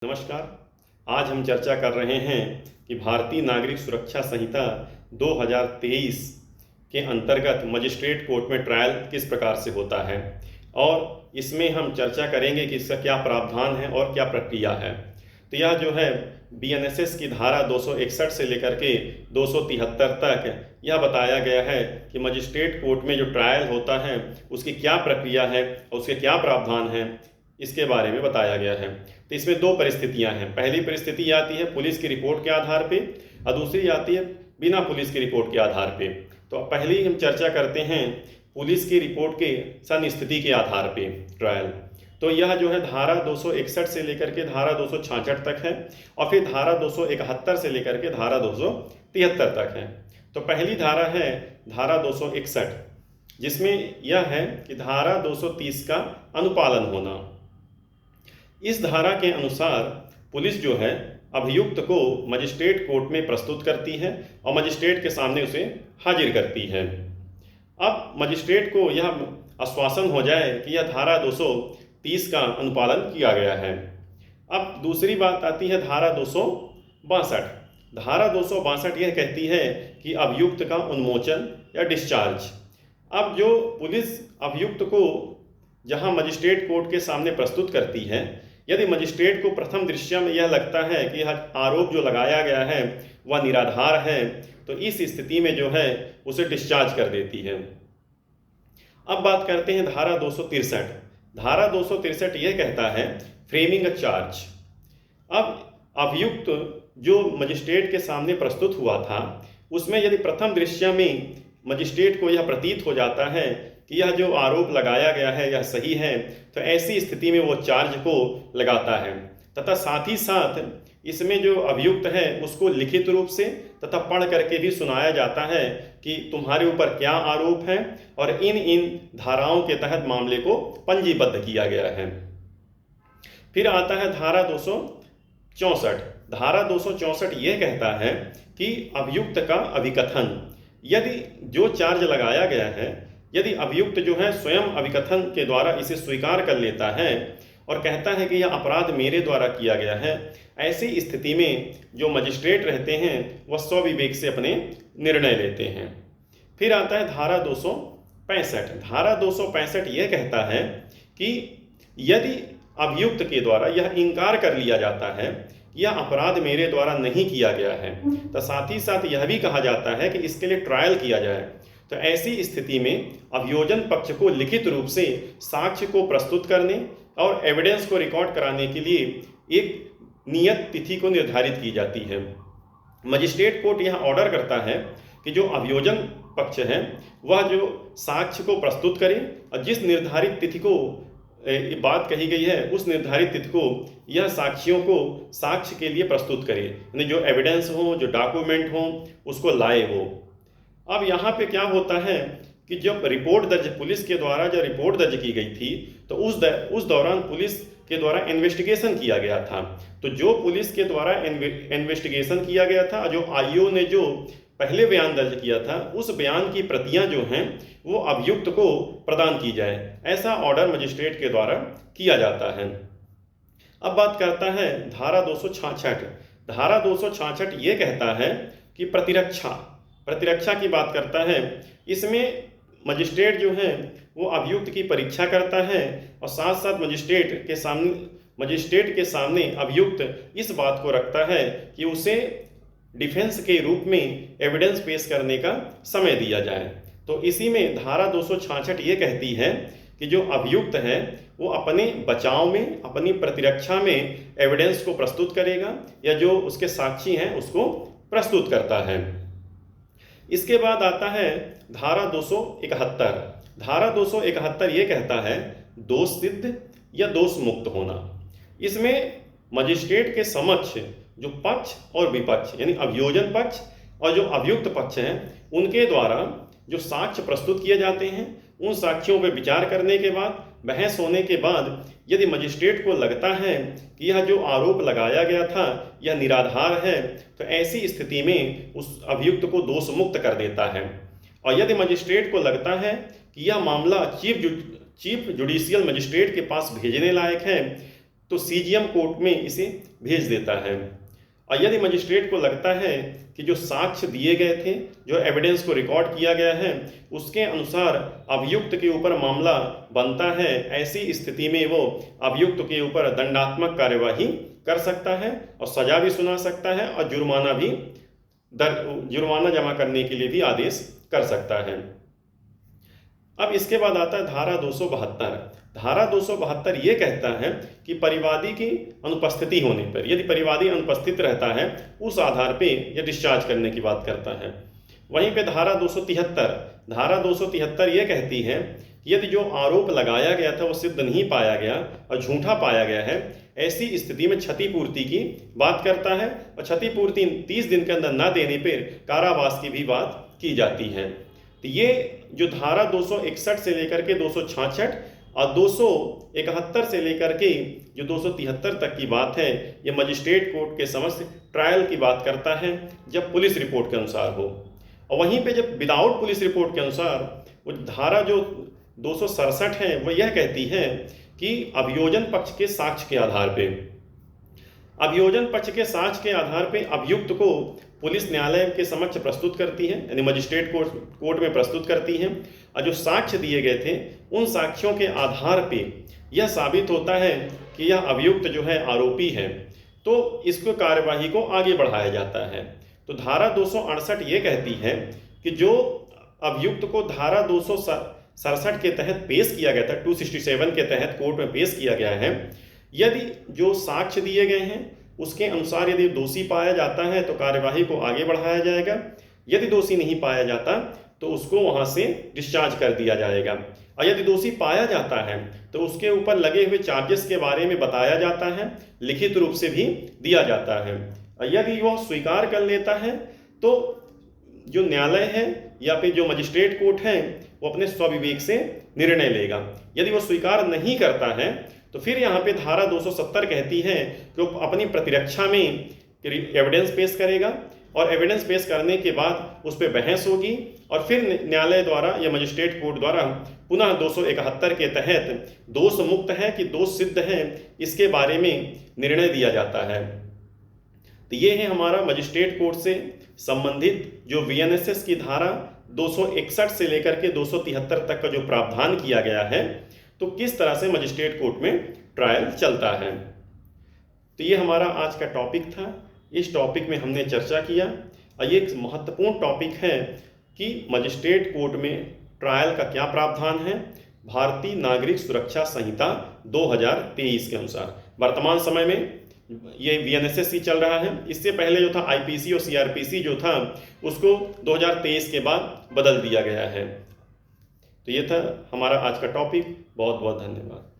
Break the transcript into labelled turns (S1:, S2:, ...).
S1: नमस्कार। आज हम चर्चा कर रहे हैं कि भारतीय नागरिक सुरक्षा संहिता 2023 के अंतर्गत मजिस्ट्रेट कोर्ट में ट्रायल किस प्रकार से होता है और इसमें हम चर्चा करेंगे कि इसका क्या प्रावधान है और क्या प्रक्रिया है। तो यह जो है बीएनएसएस की धारा 261 से लेकर के 273 तक यह बताया गया है कि मजिस्ट्रेट कोर्ट में जो ट्रायल होता है उसकी क्या प्रक्रिया है और उसके क्या प्रावधान है, इसके बारे में बताया गया है। तो इसमें दो परिस्थितियां हैं। पहली परिस्थिति आती है पुलिस की रिपोर्ट के आधार पे और दूसरी आती है बिना पुलिस की रिपोर्ट के आधार पे। तो पहले हम चर्चा करते हैं पुलिस की रिपोर्ट के सनस्थिति के आधार पे ट्रायल। तो यह जो है धारा 261 से लेकर के धारा 266 तक है और फिर धारा 271 से लेकर के धारा 273 तक है। तो पहली धारा है धारा 261, जिसमें यह है कि धारा 230 का अनुपालन होना। इस धारा के अनुसार पुलिस जो है अभियुक्त को मजिस्ट्रेट कोर्ट में प्रस्तुत करती है और मजिस्ट्रेट के सामने उसे हाजिर करती है। अब मजिस्ट्रेट को यह आश्वासन हो जाए कि यह धारा 230 का अनुपालन किया गया है। अब दूसरी बात आती है धारा 262। धारा 262 यह कहती है कि अभियुक्त का उन्मोचन या डिस्चार्ज। अब जो पुलिस अभियुक्त को जहां मजिस्ट्रेट कोर्ट के सामने प्रस्तुत करती है, यदि मजिस्ट्रेट को प्रथम दृष्टया में यह लगता है कि यह आरोप जो लगाया गया है वह निराधार है, तो इस स्थिति में जो है उसे डिस्चार्ज कर देती है। अब बात करते हैं धारा 263। धारा 263 यह कहता है फ्रेमिंग अ चार्ज। अब अभियुक्त जो मजिस्ट्रेट के सामने प्रस्तुत हुआ था उसमें यदि प्रथम दृष्टया में मजिस्ट्रेट को यह प्रतीत हो जाता है कि यह जो आरोप लगाया गया है यह सही है, तो ऐसी स्थिति में वो चार्ज को लगाता है तथा साथ ही साथ इसमें जो अभियुक्त है उसको लिखित रूप से तथा पढ़ करके भी सुनाया जाता है कि तुम्हारे ऊपर क्या आरोप है और इन इन धाराओं के तहत मामले को पंजीबद्ध किया गया है। फिर आता है धारा 264। धारा 264 यह कहता है कि अभियुक्त का अभिकथन, यदि जो चार्ज लगाया गया है यदि अभियुक्त जो है स्वयं अभिकथन के द्वारा इसे स्वीकार कर लेता है और कहता है कि यह अपराध मेरे द्वारा किया गया है, ऐसी स्थिति में जो मजिस्ट्रेट रहते हैं वह स्वविवेक से अपने निर्णय लेते हैं। फिर आता है धारा 265। धारा 265 यह कहता है कि यदि अभियुक्त के द्वारा यह इनकार कर लिया जाता है यह अपराध मेरे द्वारा नहीं किया गया है, तो साथ ही साथ यह भी कहा जाता है कि इसके लिए ट्रायल किया जाए, तो ऐसी स्थिति में अभियोजन पक्ष को लिखित रूप से साक्ष्य को प्रस्तुत करने और एविडेंस को रिकॉर्ड कराने के लिए एक नियत तिथि को निर्धारित की जाती है। मजिस्ट्रेट कोर्ट यह ऑर्डर करता है कि जो अभियोजन पक्ष है वह जो साक्ष्य को प्रस्तुत करे और जिस निर्धारित तिथि को बात कही गई है उस निर्धारित तिथि को यह साक्षियों को साक्ष्य के लिए प्रस्तुत करे, यानी जो एविडेंस हो, जो डॉक्यूमेंट हो, उसको लाए हो। अब यहाँ पे क्या होता है कि जब रिपोर्ट दर्ज पुलिस के द्वारा जब रिपोर्ट दर्ज की गई थी तो उस दौरान पुलिस के द्वारा इन्वेस्टिगेशन किया गया था। तो जो पुलिस के द्वारा इन्वेस्टिगेशन किया गया था, जो आईओ ने जो पहले बयान दर्ज किया था, उस बयान की प्रतियां जो हैं वो अभियुक्त को प्रदान की जाए, ऐसा ऑर्डर मजिस्ट्रेट के द्वारा किया जाता है। अब बात करता है धारा 266। धारा 266 ये कहता है कि प्रतिरक्षा की बात करता है। इसमें मजिस्ट्रेट जो है वो अभियुक्त की परीक्षा करता है और साथ साथ मजिस्ट्रेट के सामने अभियुक्त इस बात को रखता है कि उसे डिफेंस के रूप में एविडेंस पेश करने का समय दिया जाए। तो इसी में धारा 266 ये कहती है कि जो अभियुक्त है वो अपने बचाव में, अपनी प्रतिरक्षा में एविडेंस को प्रस्तुत करेगा या जो उसके साक्षी हैं उसको प्रस्तुत करता है। इसके बाद आता है धारा 271। धारा 271 ये कहता है दोष सिद्ध या दोष मुक्त होना। इसमें मजिस्ट्रेट के समक्ष जो पक्ष और विपक्ष यानी अभियोजन पक्ष और जो अभियुक्त पक्ष हैं उनके द्वारा जो साक्ष्य प्रस्तुत किए जाते हैं उन साक्ष्यों पर विचार करने के बाद, बहस होने के बाद यदि मजिस्ट्रेट को लगता है कि यह जो आरोप लगाया गया था यह निराधार है, तो ऐसी स्थिति में उस अभियुक्त को दोष मुक्त कर देता है। और यदि मजिस्ट्रेट को लगता है कि यह मामला चीफ जुडिशियल मजिस्ट्रेट के पास भेजने लायक है, तो सीजीएम कोर्ट में इसे भेज देता है। और यदि मजिस्ट्रेट को लगता है कि जो साक्ष्य दिए गए थे, जो एविडेंस को रिकॉर्ड किया गया है, उसके अनुसार अभियुक्त के ऊपर मामला बनता है, ऐसी स्थिति में वो अभियुक्त के ऊपर दंडात्मक कार्यवाही कर सकता है और सजा भी सुना सकता है और जुर्माना जमा करने के लिए भी आदेश कर सकता है। अब इसके बाद आता है धारा 272। धारा 272 ये कहता है कि परिवादी की अनुपस्थिति होने पर, यदि परिवादी अनुपस्थित रहता है, उस आधार पे यह डिस्चार्ज करने की बात करता है। वहीं पे धारा 273 ये कहती है कि यदि जो आरोप लगाया गया था वो सिद्ध नहीं पाया गया और झूठा पाया गया है, ऐसी स्थिति में क्षतिपूर्ति की बात करता है और क्षतिपूर्ति 30 दिन के अंदर न देने पर कारावास की भी बात की जाती है। तो ये जो धारा 261 से लेकर के 266 और 271 से लेकर के जो 273 तक की बात है, ये मजिस्ट्रेट कोर्ट के समक्ष ट्रायल की बात करता है जब पुलिस रिपोर्ट के अनुसार हो। और वहीं पे जब विदाउट पुलिस रिपोर्ट के अनुसार वो धारा जो 267 है वो यह कहती है कि अभियोजन पक्ष के साक्ष्य के आधार पे, अभियोजन पक्ष के साक्ष्य के आधार पे अभियुक्त को पुलिस न्यायालय के समक्ष प्रस्तुत करती है, यानी मजिस्ट्रेट कोर्ट में प्रस्तुत करती है। और जो साक्ष्य दिए गए थे उन साक्ष्यों के आधार पे यह साबित होता है कि यह अभियुक्त जो है आरोपी है, तो इसको कार्यवाही को आगे बढ़ाया जाता है। तो धारा 268 ये कहती है कि जो अभियुक्त को धारा 267 के तहत पेश किया गया था, 267 के तहत कोर्ट में पेश किया गया है, यदि जो साक्ष्य दिए गए हैं उसके अनुसार यदि दोषी पाया जाता है तो कार्यवाही को आगे बढ़ाया जाएगा। यदि दोषी नहीं पाया जाता तो उसको वहां से डिस्चार्ज कर दिया जाएगा। और यदि दोषी पाया जाता है तो उसके ऊपर लगे हुए चार्जेस के बारे में बताया जाता है, लिखित रूप से भी दिया जाता है। और यदि वह स्वीकार कर लेता है तो जो न्यायालय है या फिर जो मजिस्ट्रेट कोर्ट है वो अपने स्वविवेक से निर्णय लेगा। यदि वो स्वीकार नहीं करता है तो फिर यहाँ पे धारा 270 कहती है कि वो अपनी प्रतिरक्षा में एविडेंस पेश करेगा और एविडेंस पेश करने के बाद उस पर बहस होगी और फिर न्यायालय द्वारा या मजिस्ट्रेट कोर्ट द्वारा पुनः 271 के तहत दोष मुक्त है कि दोष सिद्ध है, इसके बारे में निर्णय दिया जाता है। तो ये है हमारा मजिस्ट्रेट कोर्ट से संबंधित जो वीएनएसएस की धारा 261 से लेकर के 273 तक का जो प्रावधान किया गया है, तो किस तरह से मजिस्ट्रेट कोर्ट में ट्रायल चलता है। तो ये हमारा आज का टॉपिक था। इस टॉपिक में हमने चर्चा किया और ये एक महत्वपूर्ण टॉपिक है कि मजिस्ट्रेट कोर्ट में ट्रायल का क्या प्रावधान है भारतीय नागरिक सुरक्षा संहिता 2023 के अनुसार। वर्तमान समय में ये वीएनएसएस चल रहा है, इससे पहले जो था आईपीसी और सीआरपीसी जो था उसको 2023 के बाद बदल दिया गया है। तो ये था हमारा आज का टॉपिक। बहुत बहुत धन्यवाद।